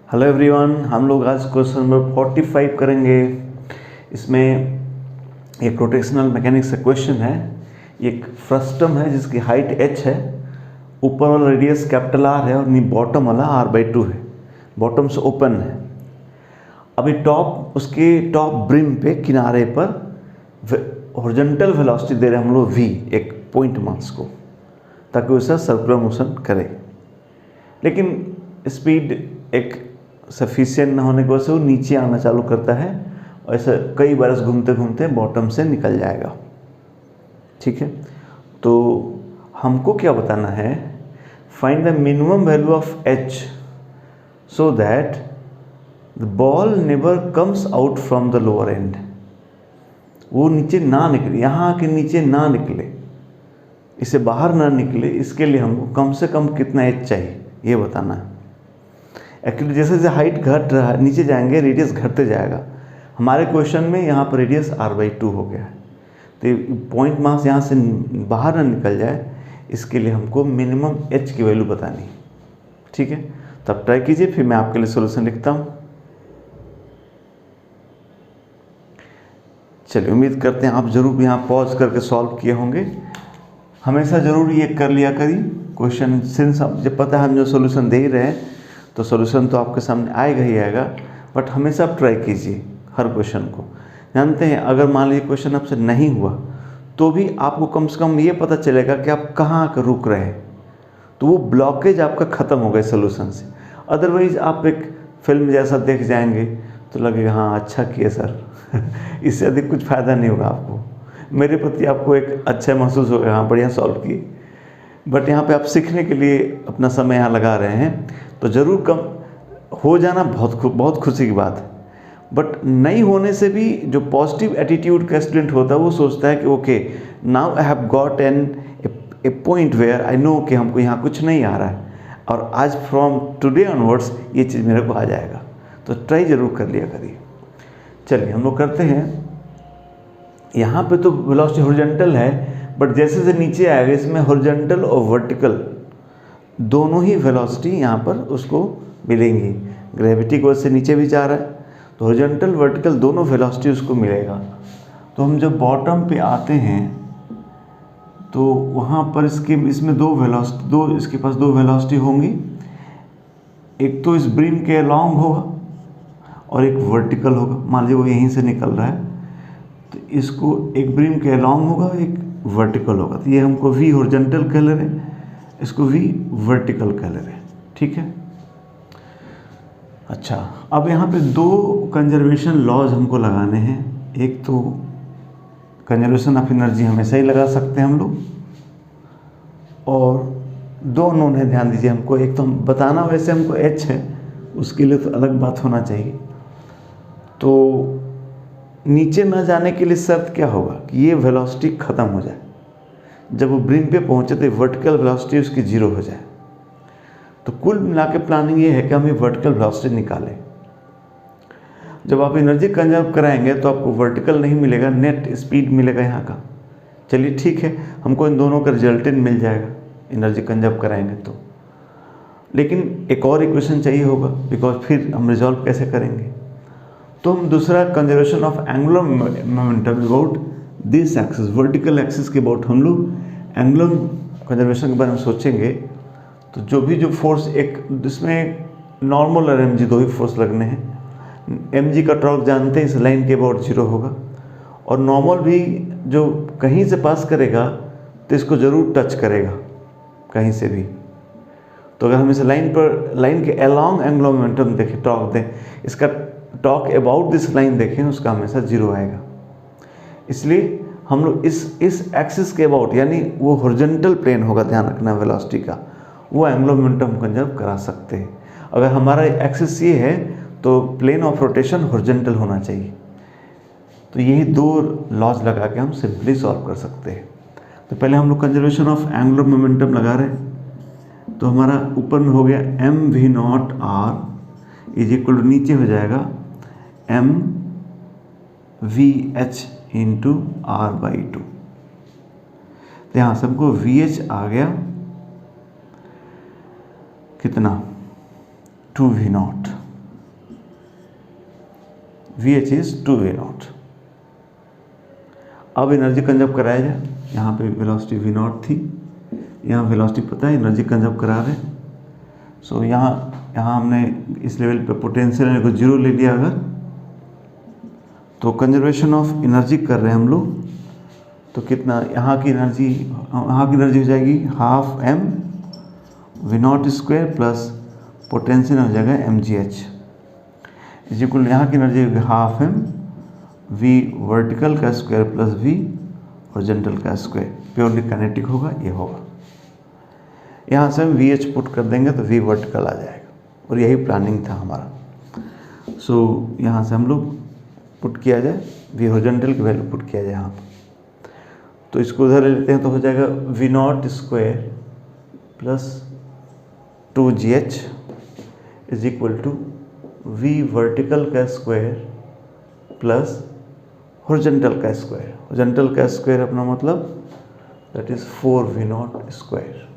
Hello everyone, हम लोग आज क्वेश्चन नंबर 45 करेंगे। इसमें एक रोटेशनल मैकेनिक्स का क्वेश्चन है। एक फ्रस्टम है जिसकी हाइट h है, ऊपर वाला रेडियस कैपिटल R है और बॉटम वाला R/2 है। बॉटम से ओपन है। अभी उसके टॉप ब्रिम पे किनारे पर हॉरिजॉन्टल वेलोसिटी दे रहे हैं हम लोग v, एक पॉइंट मास को, ताकि उसे सर्कुलर मोशन करे। लेकिन स्पीड एक सफिशिएंट न होने की वजह से वो नीचे आना चालू करता है और ऐसे कई बरस घूमते घूमते बॉटम से निकल जाएगा। ठीक है, तो हमको क्या बताना है, find the minimum value of h so that the ball never comes out from the lower and. वो नीचे ना निकले, यहाँ के नीचे ना निकले, इसे बाहर ना निकले, इसके लिए हमको कम से कम कितना h चाहिए ये बताना है। एक्चुअली जैसे जैसे हाइट घट रहा है, नीचे जाएंगे रेडियस घटते जाएगा। हमारे क्वेश्चन में यहाँ पर रेडियस R/2 हो गया है, तो पॉइंट मास यहाँ से बाहर ना निकल जाए, इसके लिए हमको मिनिमम h की वैल्यू बतानी है। ठीक है, तब ट्राई कीजिए, फिर मैं आपके लिए सॉल्यूशन लिखता हूँ। चलिए, उम्मीद करते हैं आप ज़रूर यहाँ पॉज करके सॉल्व किए होंगे। हमेशा ज़रूर ये कर लिया करिए क्वेश्चन, सिंस आप जब पता है हम जो सॉल्यूशन दे ही रहे हैं तो सॉल्यूशन तो आपके सामने आएगा ही आएगा, बट हमेशा आप ट्राई कीजिए हर क्वेश्चन को। जानते हैं, अगर मान लीजिए क्वेश्चन आपसे नहीं हुआ तो भी आपको कम से कम ये पता चलेगा कि आप कहाँ आकर रुक रहे हैं, तो वो ब्लॉकेज आपका ख़त्म हो गया सॉल्यूशन से। अदरवाइज आप एक फिल्म जैसा देख जाएंगे तो लगेगा हाँ अच्छा किए सर इससे अधिक कुछ फ़ायदा नहीं होगा आपको। मेरे प्रति आपको एक अच्छा महसूस होगा, हाँ बढ़िया सॉल्व किए, बट यहाँ पे आप सीखने के लिए अपना समय यहाँ लगा रहे हैं, तो ज़रूर कम हो जाना बहुत खुशी की बात है। बट नहीं होने से भी जो पॉजिटिव एटीट्यूड का स्टूडेंट होता है वो सोचता है कि okay, now I have got a point where I know कि हमको यहाँ कुछ नहीं आ रहा है और आज फ्रॉम टुडे ऑनवर्ड्स ये चीज़ मेरे को आ जाएगा। तो ट्राई ज़रूर कर लिया करिए। चलिए हम लोग करते हैं। यहाँ पे तो वेलोसिटी हॉरिजॉन्टल है, बट जैसे जैसे नीचे आएगा इसमें हॉरिजॉन्टल और वर्टिकल दोनों ही वेलोसिटी यहाँ पर उसको मिलेंगी। ग्रेविटी की वजह से नीचे भी जा रहा है, तो हॉरिजॉन्टल वर्टिकल दोनों वेलोसिटी उसको मिलेगा। तो हम जब बॉटम पे आते हैं तो वहाँ पर इसमें इसके पास दो वेलोसिटी होंगी। एक तो इस ब्रिम के अलॉन्ग होगा और एक वर्टिकल होगा। मान लीजिए वो यहीं से निकल रहा है, तो इसको एक ब्रिम के अलॉन्ग होगा, एक वर्टिकल होगा। तो ये हमको v हॉरिजॉन्टल कह ले रहे हैं, इसको v वर्टिकल कह ले रहे हैं। ठीक है, अच्छा, अब यहाँ पे दो कंजर्वेशन लॉज हमको लगाने हैं। एक तो कंजर्वेशन ऑफ एनर्जी हमेशा ही लगा सकते हैं हम लोग, और दोनों ने ध्यान दीजिए हमको। एक तो हम बताना वैसे हमको h है, उसके लिए तो अलग बात होना चाहिए। तो नीचे न जाने के लिए शर्त क्या होगा कि ये वेलोसिटी ख़त्म हो जाए, जब वो ब्रिम पे पहुँचे तो वर्टिकल वेलोसिटी उसकी 0 हो जाए। तो कुल मिला के प्लानिंग ये है कि हम ये वर्टिकल वेलोसिटी निकालें। जब आप एनर्जी कंजर्व कराएंगे तो आपको वर्टिकल नहीं मिलेगा, नेट स्पीड मिलेगा यहाँ का। चलिए ठीक है, हमको इन दोनों का रिजल्टेंट मिल जाएगा एनर्जी कंजर्व कराएंगे तो। लेकिन एक और इक्वेशन चाहिए होगा, बिकॉज फिर हम रिजॉल्व कैसे करेंगे। तो हम दूसरा conservation of angular momentum about this axis, vertical axis के अबाउट हम लोग एंगुलर कंजर्वेशन के बारे में सोचेंगे। तो जो फोर्स, एक इसमें नॉर्मल और mg दो ही फोर्स लगने हैं। mg का टॉर्क जानते हैं, इस लाइन के अबाउट 0 होगा, और नॉर्मल भी जो कहीं से पास करेगा तो इसको ज़रूर टच करेगा कहीं से भी। तो अगर हम इस लाइन के अलॉन्ग एंगुलर मोमेंटम देखें, टॉर्क दें, इसका टॉर्क अबाउट दिस लाइन देखें, उसका हमेशा 0 आएगा। इसलिए हम लोग इस एक्सिस के अबाउट, यानी वो हॉरिजॉन्टल प्लेन होगा, ध्यान रखना वेलोसिटी का, वो एंगुलर मोमेंटम कंजर्व करा सकते हैं। अगर हमारा एक्सिस ये है तो प्लेन ऑफ रोटेशन हॉरिजॉन्टल होना चाहिए। तो यही दो लॉज लगा के हम सिंपली सॉल्व कर सकते हैं। तो पहले हम लोग कंजर्वेशन ऑफ एंगुलर मोमेंटम लगा रहे हैं। तो हमारा ऊपर में हो गया mv0r इज इक्वल टू, नीचे हो जाएगा mvh इंटू r/2। तो यहाँ से हमको vh आ गया कितना, 2v0। VH is 2V0। अब एनर्जी कंजर्व कराया जाए। यहाँ पे वेलोसिटी V0 थी, यहाँ वेलोसिटी पता है, एनर्जी कंजर्व करा रहे। सो यहाँ हमने इस लेवल पे पोटेंशियल को 0 ले लिया अगर, तो कंजर्वेशन ऑफ एनर्जी कर रहे हैं हम लोग। तो कितना यहाँ की एनर्जी हो जाएगी half m V0 square plus potential हो जाएगा mgh इज इक्वल, यहाँ की एनर्जी होगी हाफ m v वर्टिकल का स्क्वायर प्लस v हॉरिजॉन्टल का स्क्वायर। प्योरली काइनेटिक होगा, ये होगा। यहाँ से हम VH पुट कर देंगे तो v वर्टिकल आ जाएगा, और यही प्लानिंग था हमारा। सो यहाँ से हम लोग पुट किया जाए, v हॉरिजॉन्टल की वैल्यू पुट किया जाए यहाँ पर। तो इसको उधर ले लेते हैं तो हो जाएगा V0 square plus 2GH is equal to V vertical का स्क्वायर प्लस हॉरिजॉन्टल का स्क्वायर। हॉरिजॉन्टल का स्क्वायर अपना मतलब दैट इज 4V0 स्क्वायर।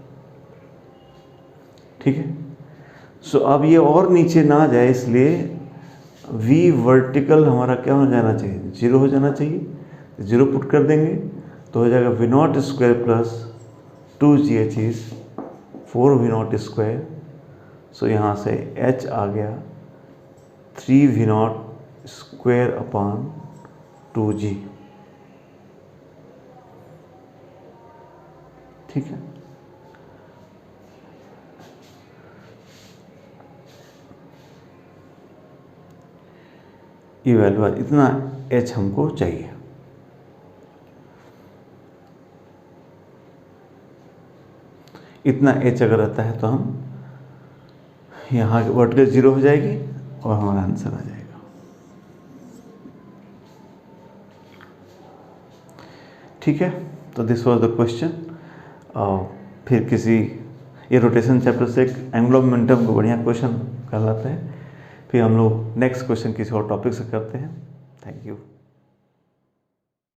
ठीक है। सो अब ये और नीचे ना जाए, इसलिए V वर्टिकल हमारा क्या हो जाना चाहिए, 0 हो जाना चाहिए। 0 पुट कर देंगे तो हो जाएगा V0 square plus 2GH is 4V0 square. So यहाँ से H आ गया 3V0 स्क्वायर अपॉन 2G। ठीक है। ये वैल्यू इतना H हमको चाहिए। इतना H अगर रहता है तो हम यहाँ वर्टिकल 0 हो जाएगी और हमारा आंसर आ जाएगा। ठीक है। तो दिस वाज द क्वेश्चन। फिर किसी ये रोटेशन चैप्टर से एक एंगुलर मोमेंटम को बढ़िया क्वेश्चन कहलाता है। फिर हम लोग नेक्स्ट क्वेश्चन किसी और टॉपिक से करते हैं। Thank you.